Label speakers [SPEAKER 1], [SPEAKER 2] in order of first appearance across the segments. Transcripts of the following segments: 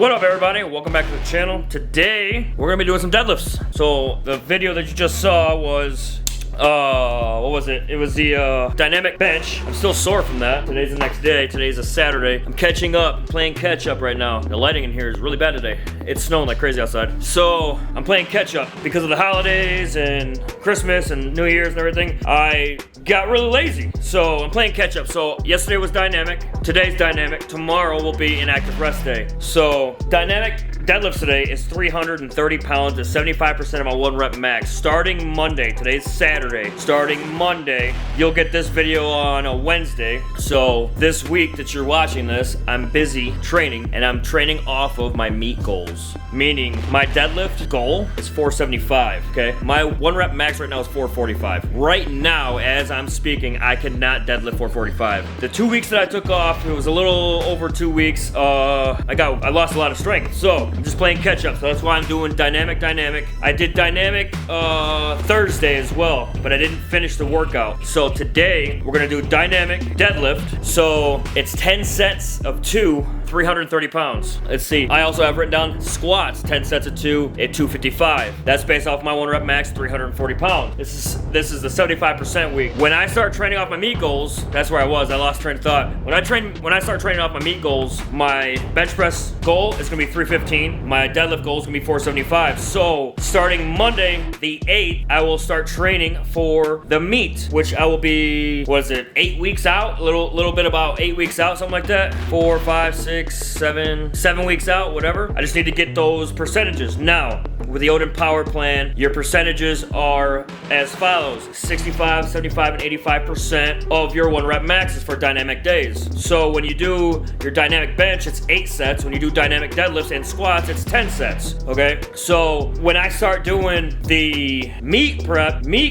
[SPEAKER 1] What up, everybody? Welcome back to the channel. Today, we're gonna be doing some deadlifts. So, the video that you just saw was, what was it? It was the dynamic bench. I'm still sore from that. Today's the next day. Today's a Saturday. I'm catching up. I'm playing catch up right now. The lighting in here is really bad today. It's snowing like crazy outside. So, I'm playing catch up because of the holidays and Christmas and New Year's and everything. I got really lazy. So, I'm playing catch up. So, yesterday was dynamic. Today's dynamic. Tomorrow will be an active rest day. So, dynamic deadlifts today is 330 pounds to 75% of my 1 rep max. Starting Monday, today's Saturday, starting Monday, you'll get this video on a Wednesday. So this week that you're watching this, I'm busy training and I'm training off of my meet goals. Meaning my deadlift goal is 475, okay? My 1 rep max right now is 445. Right now, as I'm speaking, I cannot deadlift 445. The 2 weeks that I took off, it was a little over 2 weeks, I lost a lot of strength. So I'm just playing catch up, so that's why I'm doing dynamic. I did dynamic Thursday as well, but I didn't finish the workout. So today we're gonna do dynamic deadlift. So it's 10 sets of 2, 330 pounds. Let's see. I also have written down squats, 10 sets of 2 at 255. That's based off my 1 rep max, 340 pounds. This is the 75% week. When I start training off my meet goals, that's where I was. I lost train of thought. When I start training off my meet goals, my bench press goal is gonna be 315. My deadlift goal is gonna be 475. So starting Monday, the 8th, I will start training for the meet, which I will be, what is it, 8 weeks out? A little bit about 8 weeks out, something like that. 4, 5, 6, 7 weeks out, whatever. I just need to get those percentages. Now, with the Odin Power Plan, your percentages are as follows: 65, 75, and 85% of your 1 rep maxes for dynamic days. So when you do your dynamic bench, it's 8 sets. When you do dynamic deadlifts and squats, it's 10 sets, okay? So when I start doing the meet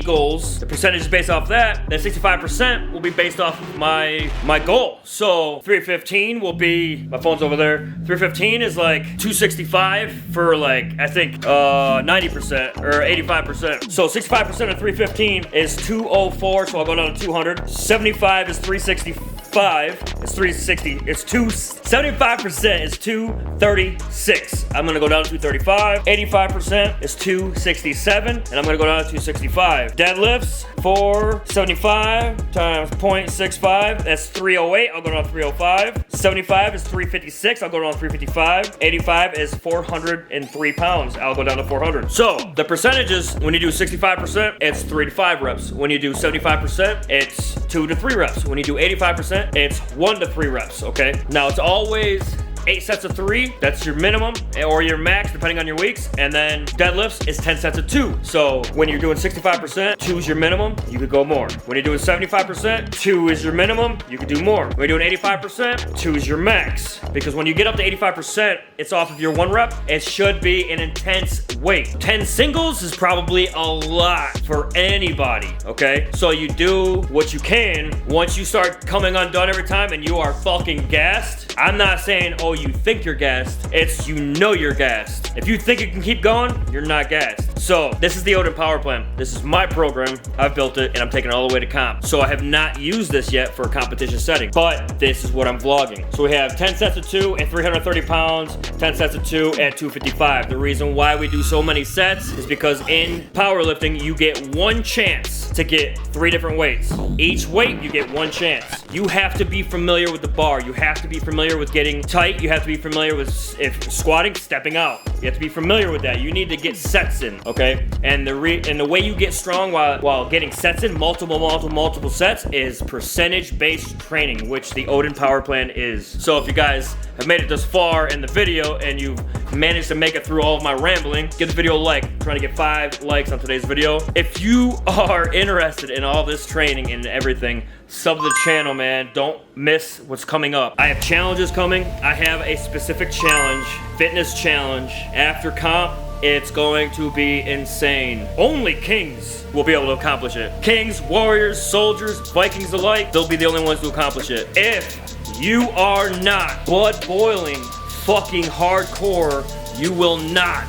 [SPEAKER 1] goals, the percentage is based off that 65% will be based off of my goal. So 315 will be, my phone's over there, 315 is like 265 for like, I think, 90% or 85%. So 65% of 315 is 204, so I'll go down to 200. 75 is 365, it's 360, it's 75% is 236. I'm gonna go down to 235. 85% is 267, and I'm gonna go down to 265. Deadlifts, 475 times 0.65, that's 308, I'll go down to 305. 75 is 356, I'll go down to 355. 85 is 403 pounds, I'll go down to 400. So, the percentages, when you do 65%, it's 3 to 5 reps. When you do 75%, it's 2 to 3 reps. When you do 85%, it's 1 to 3 reps, okay? Now, it's always 8 sets of 3, that's your minimum or your max depending on your weeks, and then deadlifts is 10 sets of 2. So when you're doing 65%, 2 is your minimum, you could go more. When you're doing 75%, 2 is your minimum, you could do more. When you're doing 85%, 2 is your max. Because when you get up to 85%, it's off of your 1 rep, it should be an intense weight. 10 singles is probably a lot for anybody, okay? So you do what you can. Once you start coming undone every time and you are fucking gassed, I'm not saying, oh, you think you're gassed, it's you know you're gassed. If you think you can keep going, you're not gassed. So this is the Odin Power Plan. This is my program. I've built it and I'm taking it all the way to comp. So I have not used this yet for a competition setting, but this is what I'm vlogging. So we have 10 sets of 2 at 330 pounds, 10 sets of 2 at 255. The reason why we do so many sets is because in powerlifting, you get 1 chance to get 3 different weights. Each weight, you get 1 chance. You have to be familiar with the bar. You have to be familiar with getting tight. You have to be familiar with, if squatting, stepping out. You have to be familiar with that. You need to get sets in, okay? And the way you get strong while getting sets in, multiple sets, is percentage-based training, which the Odin Power Plan is. So if you guys have made it this far in the video and you've managed to make it through all of my rambling, give the video a like. I'm trying to get 5 likes on today's video. If you are interested in all this training and everything, sub to the channel, man. Don't miss what's coming up. I have challenges coming. I have a specific challenge, fitness challenge. After comp, it's going to be insane. Only kings will be able to accomplish it. Kings, warriors, soldiers, Vikings alike, they'll be the only ones to accomplish it. If you are not blood boiling, fucking hardcore, you will not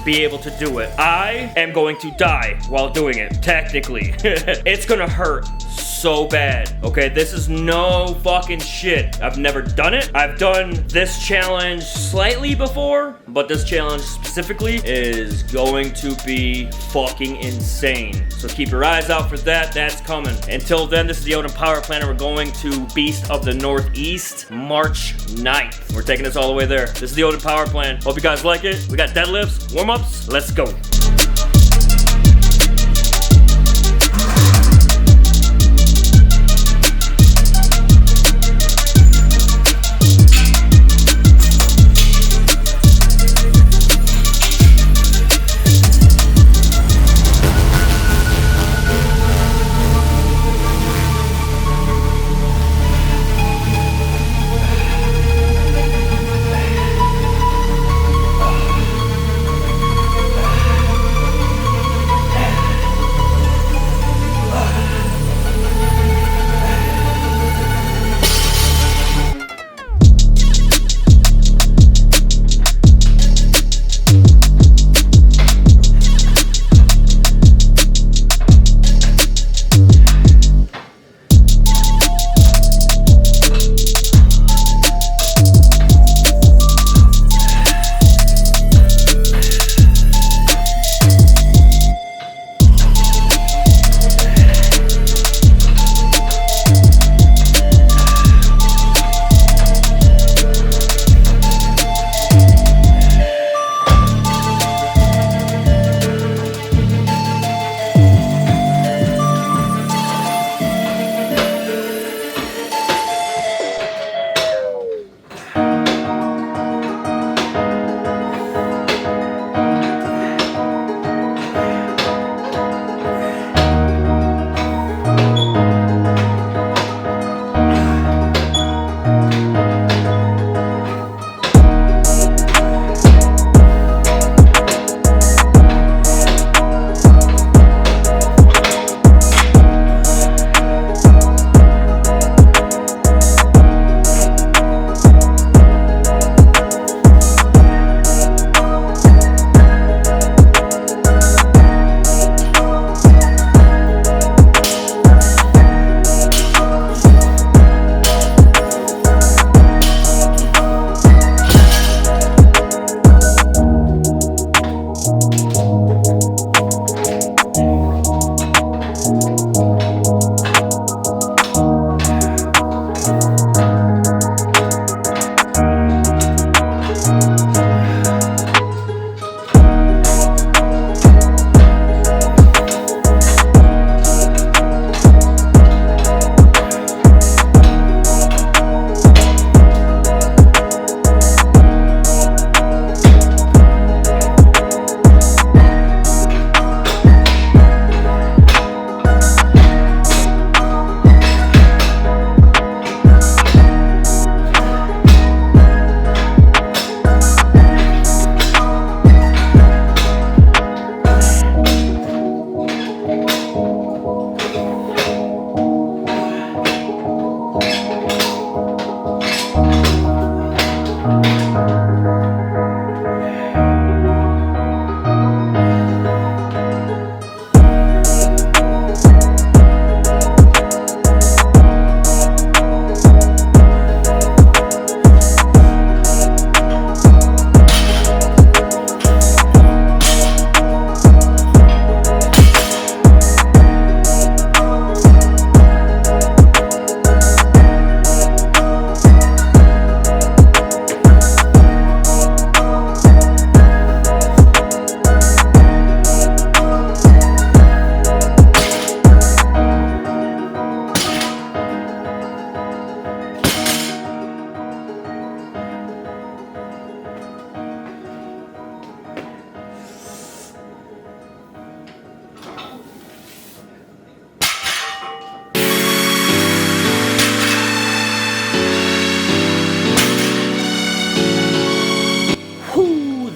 [SPEAKER 1] be able to do it. I am going to die while doing it, technically. It's gonna hurt so bad. Okay, this is no fucking shit. I've never done it. I've done this challenge slightly before, but this challenge specifically is going to be fucking insane. So keep your eyes out for that. That's coming. Until then, this is the Odin Power Planner. We're going to Beast of the Northeast, March 9th. We're taking this all the way there. This is the Odin Power Plan. Hope you guys like it. We got deadlifts, warm-ups. Let's go.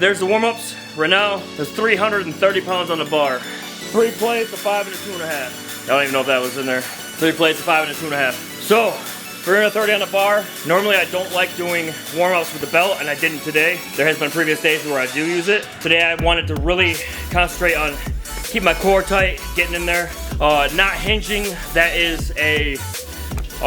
[SPEAKER 1] there's the warm-ups. Right now, there's 330 pounds on the bar. 3 plates, a 5 and a 2.5. I don't even know if that was in there. 3 plates, a 5 and a 2.5. So, 330 on the bar. Normally I don't like doing warm-ups with the belt, and I didn't today. There has been previous days where I do use it. Today I wanted to really concentrate on keeping my core tight, getting in there. not hinging, that is a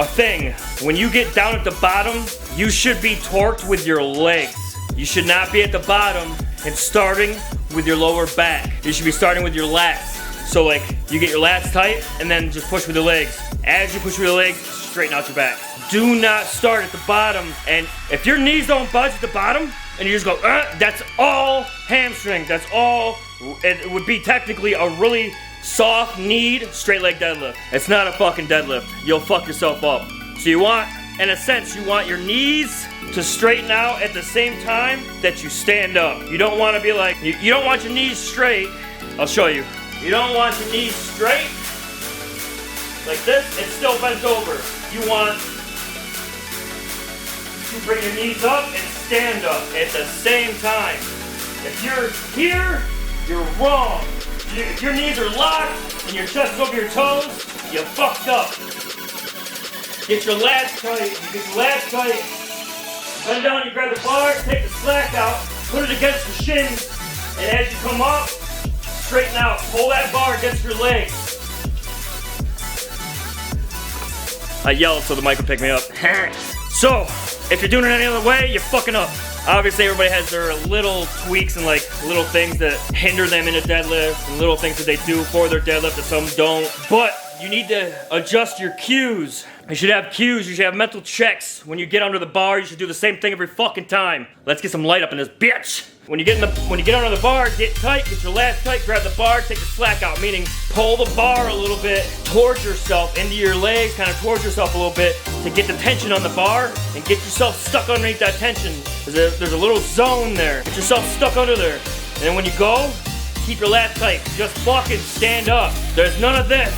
[SPEAKER 1] thing. When you get down at the bottom, you should be torqued with your legs. You should not be at the bottom and starting with your lower back. You should be starting with your lats. So like, you get your lats tight and then just push with your legs. As you push with your legs, straighten out your back. Do not start at the bottom, and if your knees don't budge at the bottom and you just go, that's all hamstring. That's all, it would be technically a really soft kneed straight leg deadlift. It's not a fucking deadlift. You'll fuck yourself up. So you want, in a sense, you want your knees to straighten out at the same time that you stand up. You don't want to be like, you don't want your knees straight. I'll show you. You don't want your knees straight like this and still bent over. You want to bring your knees up and stand up at the same time. If you're here, you're wrong. If your knees are locked and your chest is over your toes, you fucked up. Get your lats tight. You get your lats tight. Bend down, you grab the bar, take the slack out, put it against the shins, and as you come up, straighten out. Pull that bar against your legs. I yelled so the mic would pick me up. So, if you're doing it any other way, you're fucking up. Obviously, everybody has their little tweaks and like little things that hinder them in a deadlift and little things that they do for their deadlift that some don't. But you need to adjust your cues. You should have cues, you should have mental checks. When you get under the bar, you should do the same thing every fucking time. Let's get some light up in this bitch. When you get under the bar, get tight, get your lats tight, grab the bar, take the slack out, meaning pull the bar a little bit towards yourself, into your legs, kind of towards yourself a little bit to get the tension on the bar and get yourself stuck underneath that tension. There's a little zone there. Get yourself stuck under there. And then when you go, keep your lats tight. Just fucking stand up. There's none of this.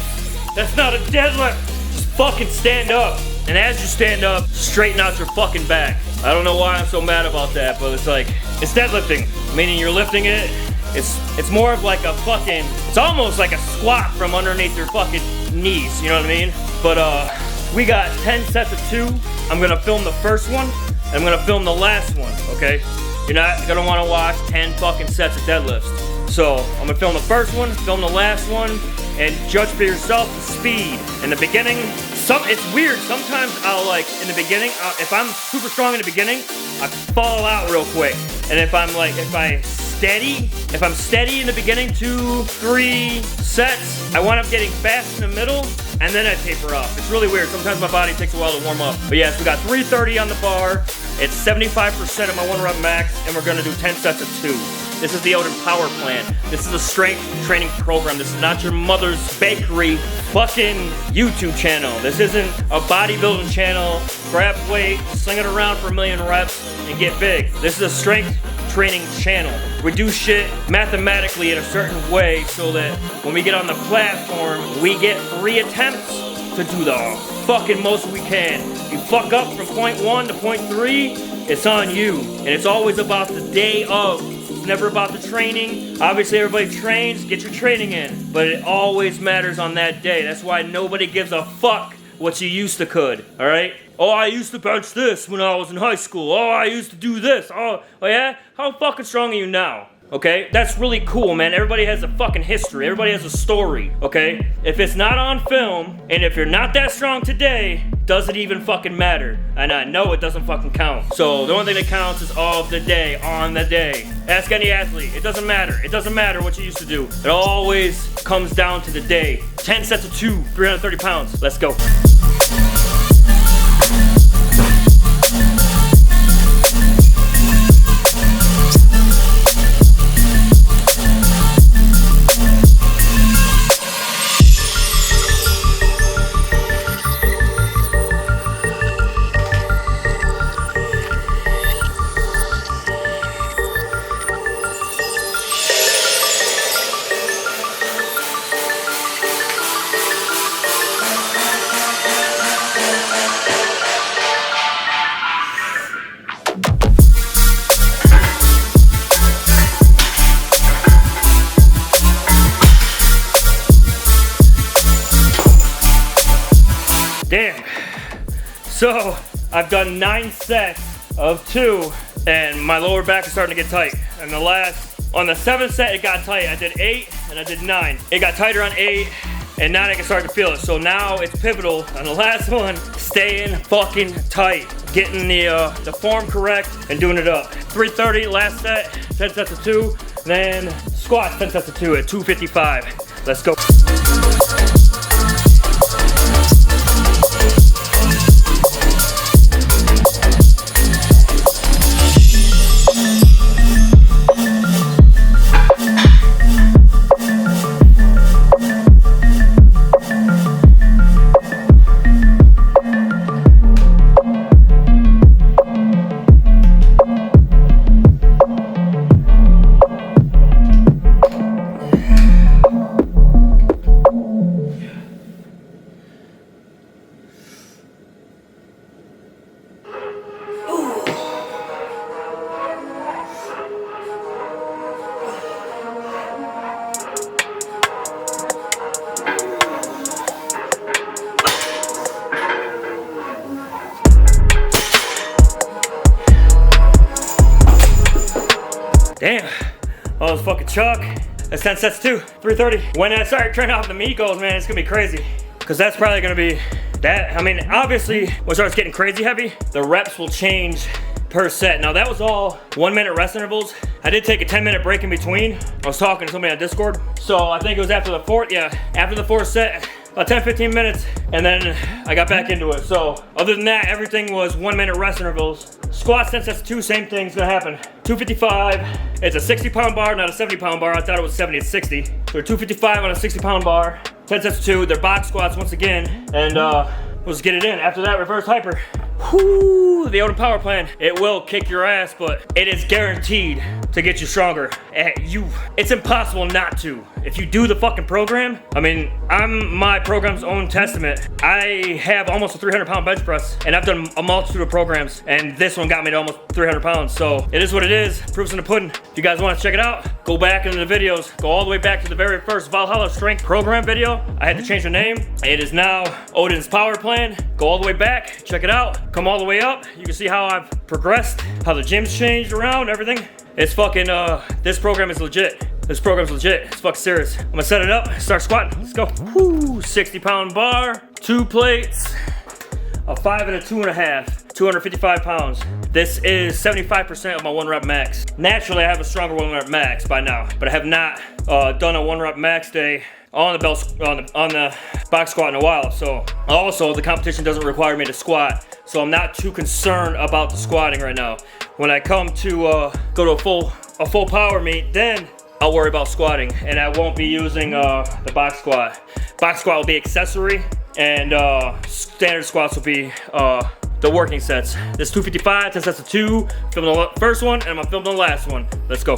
[SPEAKER 1] That's not a deadlift. Just fucking stand up. And as you stand up, straighten out your fucking back. I don't know why I'm so mad about that, but it's like, it's deadlifting. Meaning you're lifting it, it's more of like a fucking, it's almost like a squat from underneath your fucking knees, you know what I mean? But we got 10 sets of 2. I'm gonna film the first one, and I'm gonna film the last one, okay? You're not gonna wanna watch 10 fucking sets of deadlifts. So I'm gonna film the first one, film the last one, and judge for yourself the speed. In the beginning, it's weird. Sometimes I'll like, in the beginning, if I'm super strong in the beginning, I fall out real quick. And if I'm steady in the beginning, 2, 3 sets, I wind up getting fast in the middle, and then I taper off. It's really weird. Sometimes my body takes a while to warm up. But yes, we got 330 on the bar. It's 75% of my 1 rep max, and we're gonna do 10 sets of 2. This is the Odin Power Plan. This is a strength training program. This is not your mother's bakery fucking YouTube channel. This isn't a bodybuilding channel. Grab weight, sling it around for 1,000,000 reps, and get big. This is a strength training channel. We do shit mathematically in a certain way so that when we get on the platform, we get 3 attempts to do the fucking most we can. You fuck up from point 1 to point 3, it's on you. And it's always about the day of. Never about the training. Obviously everybody trains, get your training in, but it always matters on that day. That's why nobody gives a fuck what you used to could, all right? Oh, I used to bench this when I was in high school. Oh, I used to do this. Oh yeah? How fucking strong are you now? Okay, that's really cool, man. Everybody has a fucking history. Everybody has a story, okay? If it's not on film, and if you're not that strong today, does it even fucking matter? And I know it doesn't fucking count. So the only thing that counts is of the day, on the day. Ask any athlete. It doesn't matter. It doesn't matter what you used to do. It always comes down to the day. 10 sets of 2, 330 pounds. Let's go. Damn. So, I've done 9 sets of 2, and my lower back is starting to get tight. And on the 7th set, it got tight. I did 8, and I did 9. It got tighter on 8, and now they can start to feel it. So now it's pivotal on the last one, staying fucking tight, getting the form correct and doing it up. 330 last set, 10 sets of 2, then squats 10 sets of 2 at 255. Let's go. Damn, oh, it's fucking Chuck. That's 10 sets too, 330. When I start training off the meat goals, man, it's gonna be crazy. Cause that's probably gonna be that. I mean, obviously, when it starts getting crazy heavy, the reps will change per set. Now that was all 1 minute rest intervals. I did take a 10-minute break in between. I was talking to somebody on Discord. So I think it was after the fourth, after the fourth set, about 10-15 minutes, and then I got back into it. So other than that, everything was 1 minute rest intervals. Squats, 10 sets, 2, same thing's gonna happen. 255, it's a 60-pound bar, not a 70-pound bar. I thought it was 70, it's 60. So 255 on a 60-pound bar, 10 sets of 2, they're box squats once again, and let's get it in. After that, reverse hyper. Whoo, the Odin power plan. It will kick your ass, but it is guaranteed to get you stronger. It's impossible not to. If you do the fucking program, I mean, I'm my program's own testament. I have almost a 300-pound bench press, and I've done a multitude of programs, and this one got me to almost 300 pounds. So it is what it is. Proof's in the pudding. If you guys want to check it out, go back into the videos. Go all the way back to the very first Valhalla Strength Program video. I had to change the name. It is now Odin's Power Plan. Go all the way back, check it out. Come all the way up. You can see how I've progressed, how the gym's changed around, everything. It's fucking, this program is legit. This program's legit. It's fucking serious. I'm gonna set it up, start squatting. Let's go. Woo, 60-pound bar, 2 plates, a 5 and a 2.5, 255 pounds. This is 75% of my 1 rep max. Naturally, I have a stronger 1 rep max by now, but I have not done a 1 rep max day on the belt on the box squat in a while. So also the competition doesn't require me to squat, so I'm not too concerned about the squatting right now. When I come to go to a full power meet, then I'll worry about squatting, and I won't be using the box squat. Box squat will be accessory, and standard squats will be the working sets. This 255, 10 sets of 2. Filming the first one, and I'm gonna film the last one. Let's go.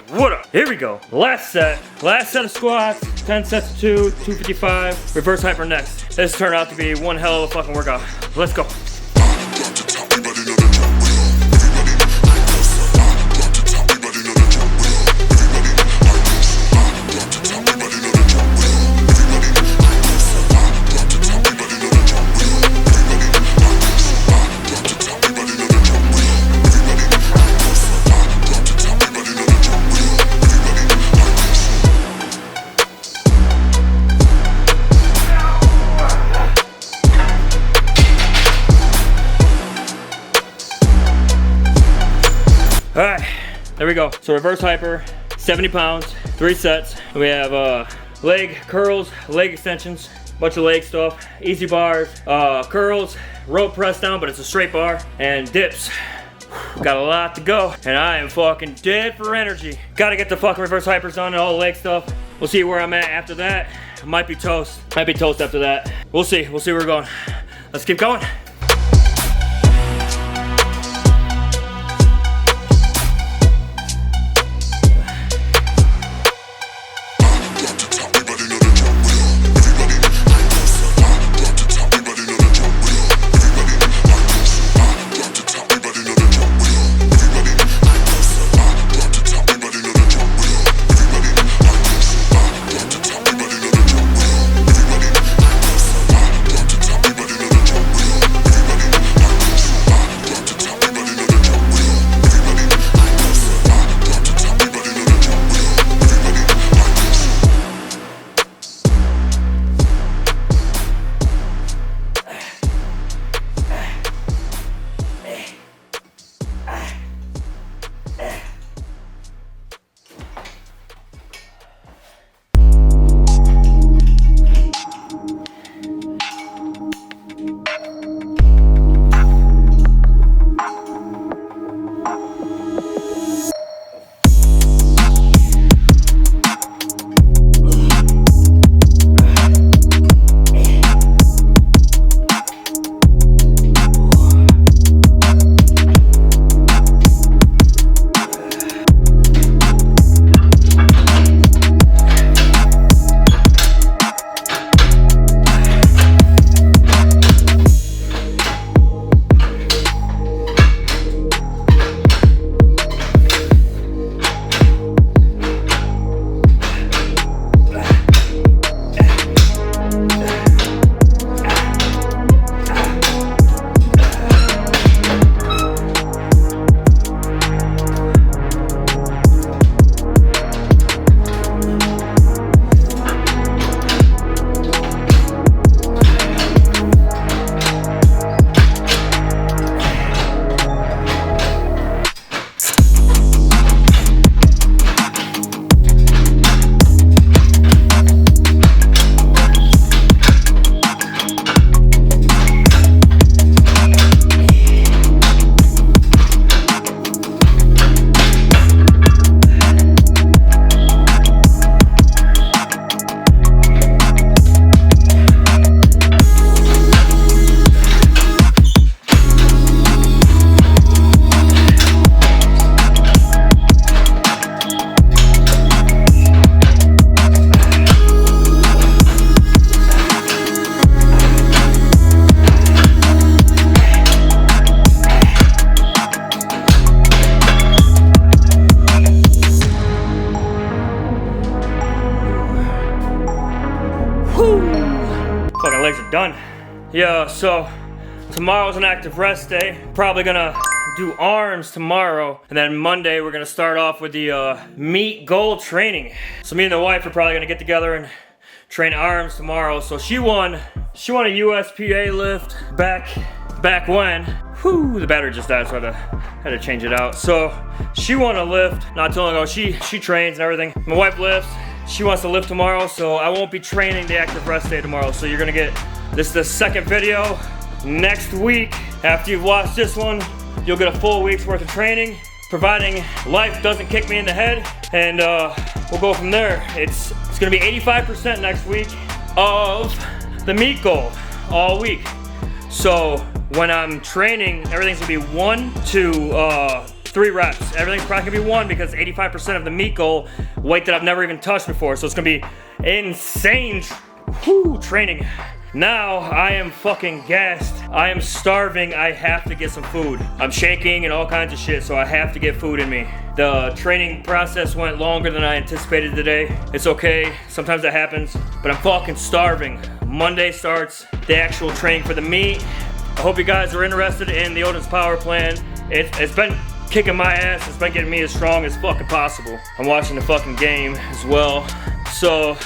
[SPEAKER 1] What up? Here we go. Last set of squats, 10 sets of 2, 255, reverse hyper next. This turned out to be one hell of a fucking workout. Let's go. All right, there we go. So reverse hyper, 70 pounds, 3 sets. We have leg curls, leg extensions, bunch of leg stuff, easy bars, curls, rope press down, but it's a straight bar, and dips. Got a lot to go, and I am fucking dead for energy. Gotta get the fucking reverse hypers on and all the leg stuff. We'll see where I'm at after that. Might be toast. Might be toast after that. We'll see. We'll see where we're going. Let's keep going. on? Yeah, so tomorrow's an active rest day. Probably gonna do arms tomorrow, and then Monday we're gonna start off with the meet goal training. So me and the wife are probably gonna get together and train arms tomorrow. So she won a USPA lift back when. Whew, the battery just died, so I had to change it out. So she won a lift not too long ago. She trains and everything. My wife lifts. She wants to lift tomorrow, so I won't be training the active rest day tomorrow. So you're gonna get this is the second video. Next week, after you've watched this one, you'll get a full week's worth of training, providing life doesn't kick me in the head, and we'll go from there. It's gonna be 85% next week of the meet goal all week. So when I'm training, everything's gonna be 1 to 3 reps. Everything's probably gonna be 1 because 85% of the meet goal, weight that I've never even touched before. So it's gonna be insane training. Now I am fucking gassed. I am starving. I have to get some food. I'm shaking and all kinds of shit, so I have to get food in me. The training process went longer than I anticipated today. It's okay, sometimes that happens, but I'm fucking starving. Monday starts the actual training for the meet. I hope you guys are interested in the Odin's Power Plan. It's been kicking my ass. It's been getting me as strong as fucking possible. I'm watching the fucking game as well. So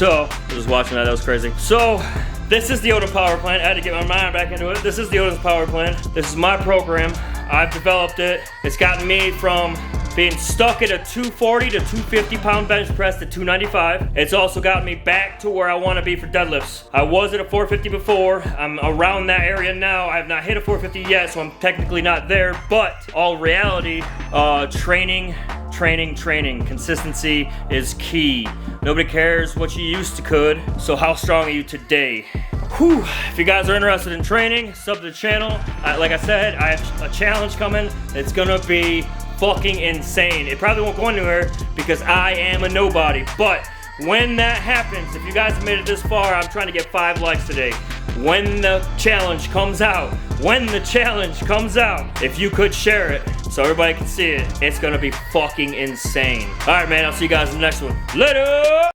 [SPEAKER 1] I was watching that was crazy. So this is the Odin Power Plan. I had to get my mind back into it. This is the Odin Power Plan. This is my program. I've developed it. It's gotten me from being stuck at a 240 to 250 pound bench press to 295. It's also gotten me back to where I want to be for deadlifts. I was at a 450 before. I'm around that area now. I have not hit a 450 yet, so I'm technically not there, but all reality, training. Consistency is key. Nobody cares what you used to could, so how strong are you today? Whew. If you guys are interested in training, sub to the channel. Like I said, I have a challenge coming. It's gonna be fucking insane. It probably won't go anywhere because I am a nobody, but when that happens, if you guys have made it this far, I'm trying to get 5 likes today. When the challenge comes out, if you could share it so everybody can see it, it's gonna be fucking insane. All right, man, I'll see you guys in the next one. Later!